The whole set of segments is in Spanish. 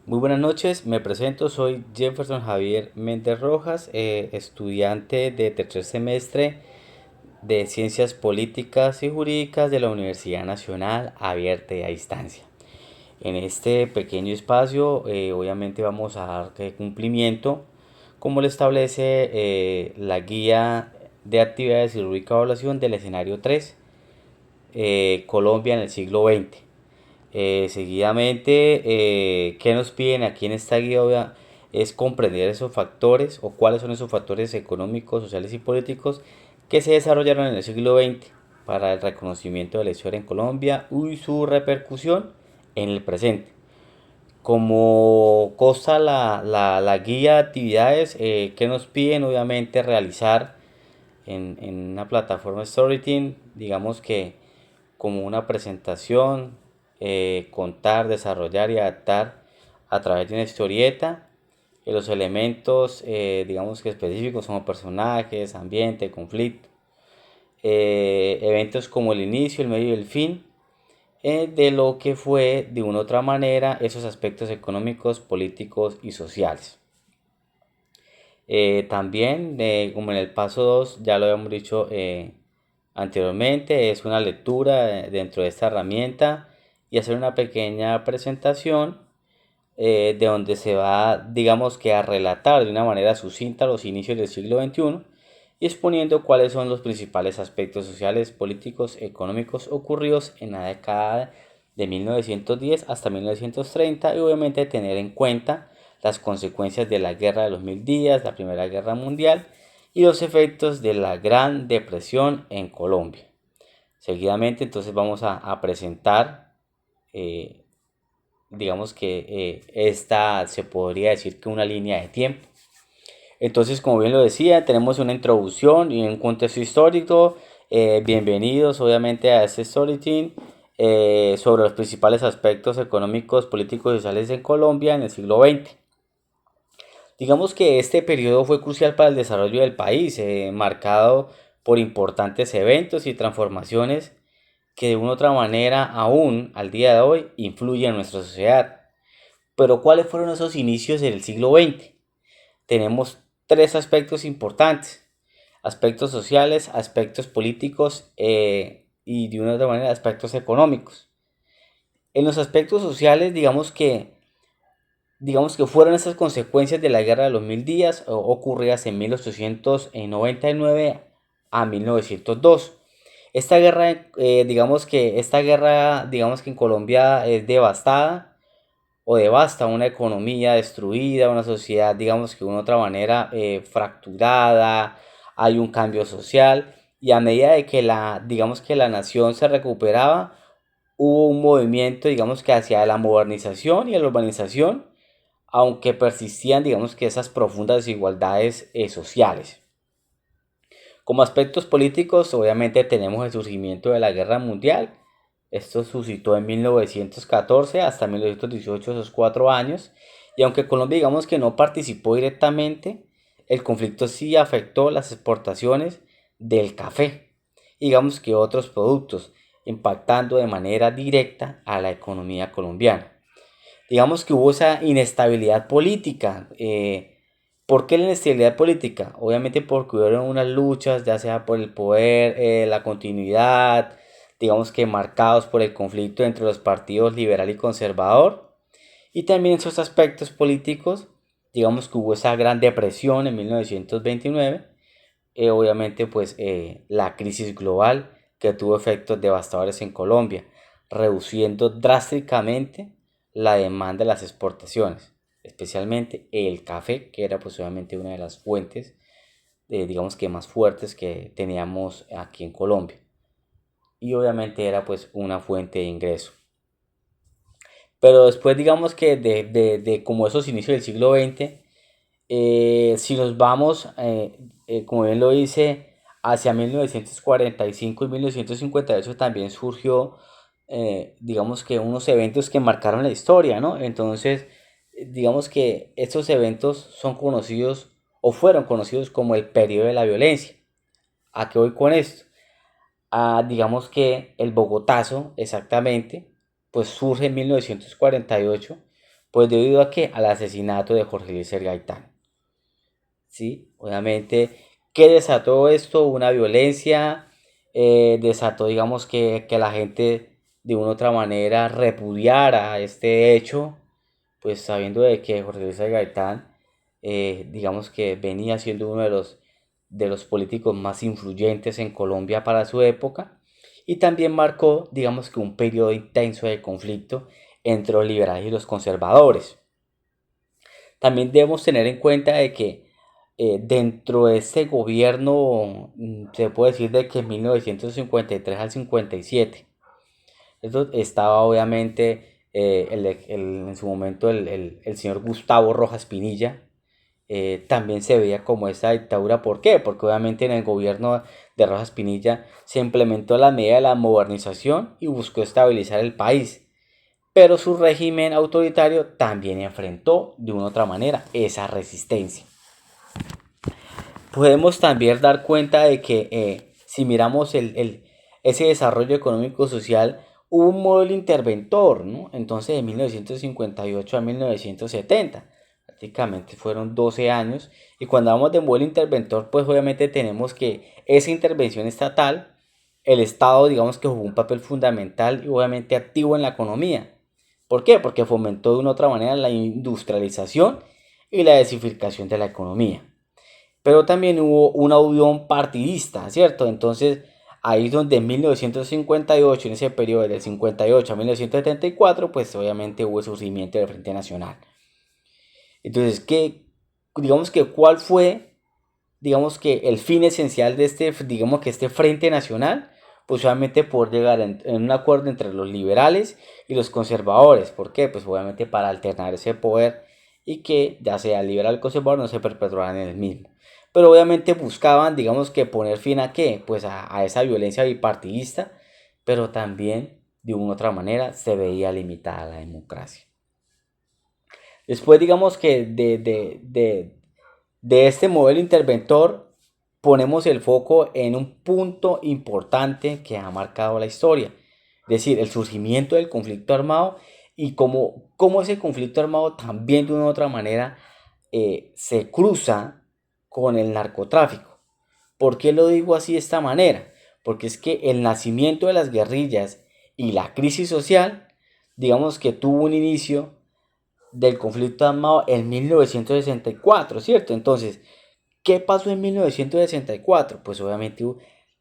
Muy buenas noches, me presento, soy Jefferson Javier Méndez Rojas, estudiante de tercer semestre de Ciencias Políticas y Jurídicas de la Universidad Nacional Abierta y a Distancia. En este pequeño espacio, obviamente vamos a dar cumplimiento, como lo establece la guía de actividades y rúbrica de evaluación del escenario 3, Colombia en el siglo XX. Seguidamente, ¿qué nos piden aquí en esta guía? Es comprender esos factores o cuáles son esos factores económicos, sociales y políticos que se desarrollaron en el siglo XX para el reconocimiento de la historia en Colombia y su repercusión en el presente. Como consta la guía de actividades que nos piden obviamente realizar en una plataforma Storyteam, digamos que como una presentación, contar, desarrollar y adaptar a través de una historieta los elementos, digamos que específicos como personajes, ambiente, conflicto, eventos como el inicio, el medio y el fin, de lo que fue de una u otra manera esos aspectos económicos, políticos y sociales. También, como en el paso 2 ya lo habíamos dicho anteriormente, es una lectura dentro de esta herramienta y hacer una pequeña presentación de donde se va, digamos que a relatar de una manera sucinta los inicios del siglo XXI y exponiendo cuáles son los principales aspectos sociales, políticos, económicos ocurridos en la década de 1910 hasta 1930 y obviamente tener en cuenta las consecuencias de la Guerra de los Mil Días, la Primera Guerra Mundial y los efectos de la Gran Depresión en Colombia. Seguidamente entonces vamos a presentar, eh, digamos que esta se podría decir que una línea de tiempo. Entonces, como bien lo decía, tenemos una introducción y un contexto histórico. Bienvenidos obviamente a este Storyteam sobre los principales aspectos económicos, políticos y sociales en Colombia en el siglo XX. Digamos que este periodo fue crucial para el desarrollo del país, marcado por importantes eventos y transformaciones que de una u otra manera aún al día de hoy influyen en nuestra sociedad. Pero ¿cuáles fueron esos inicios del siglo XX? Tenemos tres aspectos importantes: aspectos sociales, aspectos políticos y de una u otra manera aspectos económicos. En los aspectos sociales, digamos que fueron esas consecuencias de la Guerra de los Mil Días ocurridas en 1899 a 1902. Esta guerra, digamos que en Colombia es devastada o devasta una economía destruida, una sociedad, digamos que de una otra manera fracturada, hay un cambio social y a medida de que digamos que la nación se recuperaba, hubo un movimiento, digamos que hacia la modernización y la urbanización, aunque persistían, digamos que esas profundas desigualdades sociales. Como aspectos políticos, obviamente tenemos el surgimiento de la Guerra Mundial. Esto suscitó en 1914 hasta 1918, esos 4 años. Y aunque Colombia, digamos que no participó directamente, el conflicto sí afectó las exportaciones del café, digamos que otros productos, impactando de manera directa a la economía colombiana. Digamos que hubo esa inestabilidad política. ¿Por qué la inestabilidad política? Obviamente porque hubieron unas luchas, ya sea por el poder, la continuidad, digamos que marcados por el conflicto entre los partidos liberal y conservador. Y también en esos aspectos políticos, digamos que hubo esa gran depresión en 1929. Obviamente pues la crisis global que tuvo efectos devastadores en Colombia, reduciendo drásticamente la demanda de las exportaciones, especialmente el café, que era pues obviamente una de las fuentes, digamos que más fuertes que teníamos aquí en Colombia. Y obviamente era pues una fuente de ingreso. Pero después digamos que de como esos inicios del siglo XX, si nos vamos, como bien lo dice, hacia 1945 y 1958 también surgió, digamos que unos eventos que marcaron la historia, ¿no? Entonces, digamos que estos eventos son conocidos o fueron conocidos como el periodo de la violencia. ¿A qué voy con esto? Digamos que el Bogotazo, exactamente, pues surge en 1948 Pues debido a qué? Al asesinato de Jorge Eliezer Gaitán. ¿Sí? Obviamente, ¿qué desató esto? Una violencia, desató, digamos, que la gente de una u otra manera repudiara este hecho, pues sabiendo de que Jorge Luis Gaitán, digamos que venía siendo uno de los políticos más influyentes en Colombia para su época, y también marcó, digamos que un periodo intenso de conflicto entre los liberales y los conservadores. También debemos tener en cuenta de que dentro de este gobierno, se puede decir de que en 1953 al 57, esto estaba obviamente en su momento el señor Gustavo Rojas Pinilla. También se veía como esa dictadura. ¿Por qué? Porque obviamente en el gobierno de Rojas Pinilla se implementó la medida de la modernización y buscó estabilizar el país. Pero su régimen autoritario también enfrentó de una u otra manera esa resistencia. Podemos también dar cuenta de que si miramos ese desarrollo económico-social, hubo un modelo interventor, ¿no? Entonces de 1958 a 1970, prácticamente fueron 12 años, y cuando hablamos de modelo interventor, pues obviamente tenemos que esa intervención estatal, el Estado, digamos que jugó un papel fundamental y obviamente activo en la economía. ¿Por qué? Porque fomentó de una u otra manera la industrialización y la desinfiltración de la economía. Pero también hubo una unión partidista, ¿cierto? Entonces, ahí es donde en 1958, en ese periodo del 58 a 1974, pues obviamente hubo el surgimiento del Frente Nacional. Entonces, digamos que cuál fue, digamos que el fin esencial de digamos que este Frente Nacional, pues obviamente poder llegar en un acuerdo entre los liberales y los conservadores. ¿Por qué? Pues obviamente para alternar ese poder y que ya sea liberal o conservador no se perpetuaran en el mismo. Pero obviamente buscaban, digamos que poner fin a qué? Pues a esa violencia bipartidista, pero también de una u otra manera se veía limitada la democracia. Después digamos que de este modelo interventor ponemos el foco en un punto importante que ha marcado la historia, es decir, el surgimiento del conflicto armado y cómo ese conflicto armado también de una u otra manera se cruza con el narcotráfico. ¿Por qué lo digo así de esta manera? Porque es que el nacimiento de las guerrillas y la crisis social, digamos que tuvo un inicio del conflicto armado en 1964, ¿cierto? Entonces, ¿qué pasó en 1964? Pues obviamente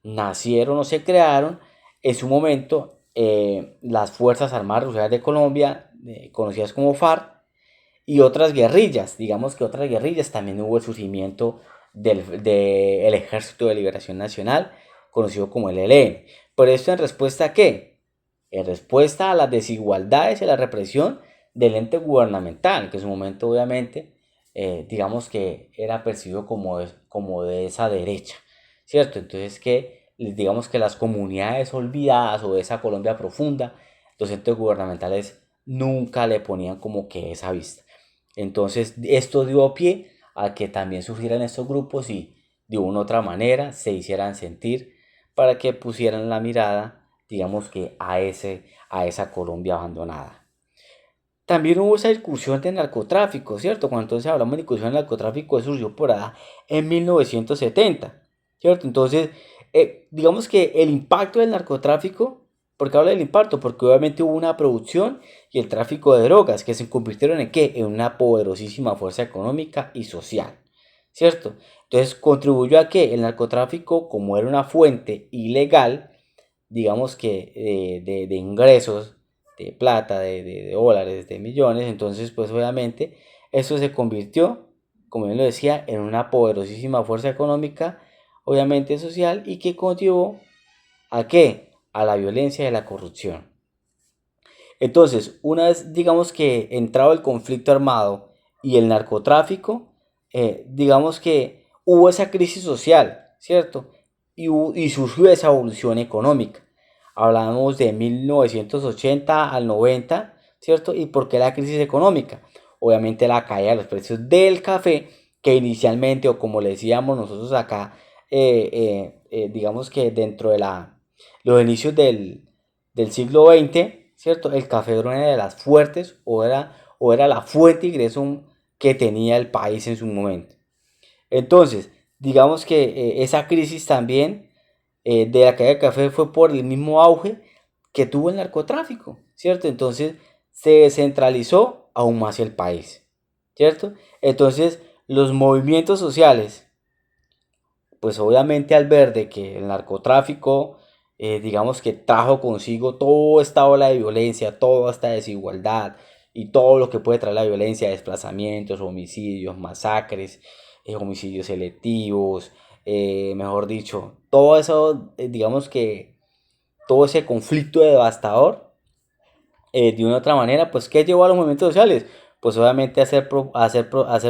nacieron o se crearon en su momento las Fuerzas Armadas Revolucionarias de Colombia, conocidas como FARC, y otras guerrillas. Digamos que otras guerrillas también hubo el surgimiento del Ejército de Liberación Nacional, conocido como el ELN. Pero esto en respuesta a qué? En respuesta a las desigualdades y a la represión del ente gubernamental, que en su momento obviamente digamos que era percibido como de esa derecha, ¿cierto? Entonces que digamos que las comunidades olvidadas o de esa Colombia profunda, los entes gubernamentales nunca le ponían como que esa vista. Entonces esto dio pie a que también surgieran estos grupos y de una u otra manera se hicieran sentir para que pusieran la mirada, digamos que a esa Colombia abandonada. También hubo esa discusión de narcotráfico, ¿cierto? Cuando entonces hablamos de discusión de narcotráfico, eso surgió por allá en 1970, ¿cierto? Entonces, digamos que el impacto del narcotráfico, ¿por qué habla del impacto? Porque obviamente hubo una producción y el tráfico de drogas que se convirtieron en ¿qué? En una poderosísima fuerza económica y social, ¿cierto? Entonces, contribuyó a que el narcotráfico, como era una fuente ilegal, digamos que de ingresos, de plata, de dólares, de millones, entonces pues obviamente eso se convirtió, como bien lo decía, en una poderosísima fuerza económica, obviamente social, y que conllevó ¿a qué? A la violencia y a la corrupción. Entonces, una vez digamos que entrado el conflicto armado y el narcotráfico, digamos que hubo esa crisis social, ¿cierto? Y surgió esa evolución económica. Hablamos de 1980 al 90, ¿cierto? ¿Y por qué la crisis económica? Obviamente la caída de los precios del café, que inicialmente, o como le decíamos nosotros acá, digamos que dentro de los inicios del siglo XX, ¿cierto? El café era una de las fuertes o era la fuente de ingreso que tenía el país en su momento. Entonces, digamos que esa crisis también de la caída del café fue por el mismo auge que tuvo el narcotráfico, ¿cierto? Entonces se descentralizó aún más el país, ¿cierto? Entonces los movimientos sociales, pues obviamente al ver de que el narcotráfico, digamos que trajo consigo toda esta ola de violencia, toda esta desigualdad y todo lo que puede traer la violencia, desplazamientos, homicidios, masacres, homicidios selectivos, mejor dicho, todo eso, digamos que todo ese conflicto devastador, de una u otra manera, pues ¿qué llevó a los movimientos sociales? Pues obviamente hacer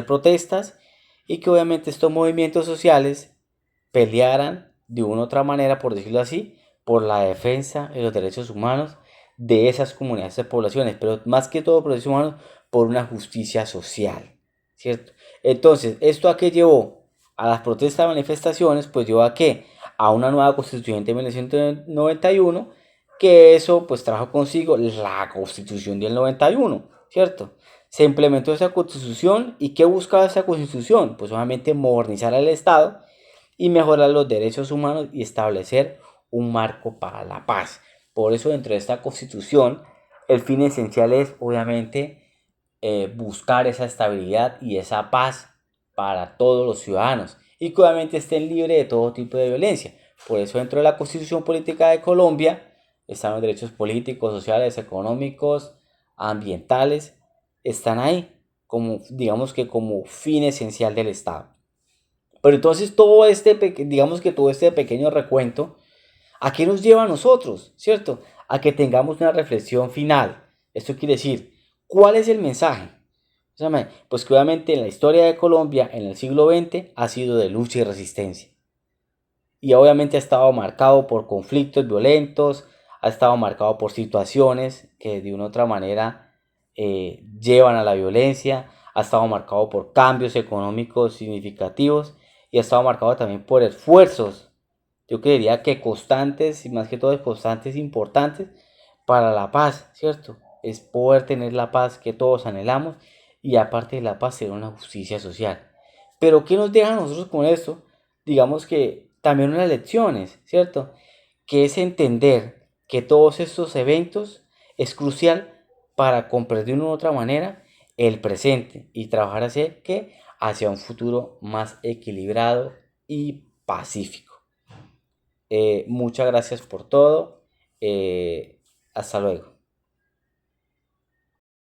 protestas y que obviamente estos movimientos sociales pelearan de una u otra manera, por decirlo así, por la defensa de los derechos humanos de esas comunidades de poblaciones, pero más que todo por derechos humanos, por una justicia social, ¿cierto? Entonces, ¿esto a qué llevó? A las protestas, manifestaciones, pues llevó a qué? A una nueva constitución de 1991, que eso pues trajo consigo la constitución del 91, ¿cierto? Se implementó esa constitución y ¿qué buscaba esa constitución? Pues obviamente modernizar el Estado y mejorar los derechos humanos y establecer un marco para la paz. Por eso dentro de esta constitución el fin esencial es obviamente buscar esa estabilidad y esa paz para todos los ciudadanos y que obviamente estén libres de todo tipo de violencia. Por eso dentro de la constitución política de Colombia están los derechos políticos, sociales, económicos, ambientales, están ahí como digamos que como fin esencial del Estado. Pero entonces digamos que todo este pequeño recuento, ¿a qué nos lleva a nosotros? ¿Cierto? A que tengamos una reflexión final. Esto quiere decir, ¿cuál es el mensaje? Pues que obviamente en la historia de Colombia, en el siglo XX, ha sido de lucha y resistencia. Y obviamente ha estado marcado por conflictos violentos, ha estado marcado por situaciones que de una u otra manera llevan a la violencia, ha estado marcado por cambios económicos significativos y ha estado marcado también por esfuerzos, yo creería que constantes y más que todo constantes importantes para la paz, ¿cierto? Es poder tener la paz que todos anhelamos y aparte de la paz tener una justicia social. Pero ¿qué nos deja a nosotros con esto? Digamos que también unas lecciones, ¿cierto? Que es entender que todos estos eventos es crucial para comprender de una u otra manera el presente y trabajar hacia un futuro más equilibrado y pacífico. Muchas gracias por todo. Hasta luego.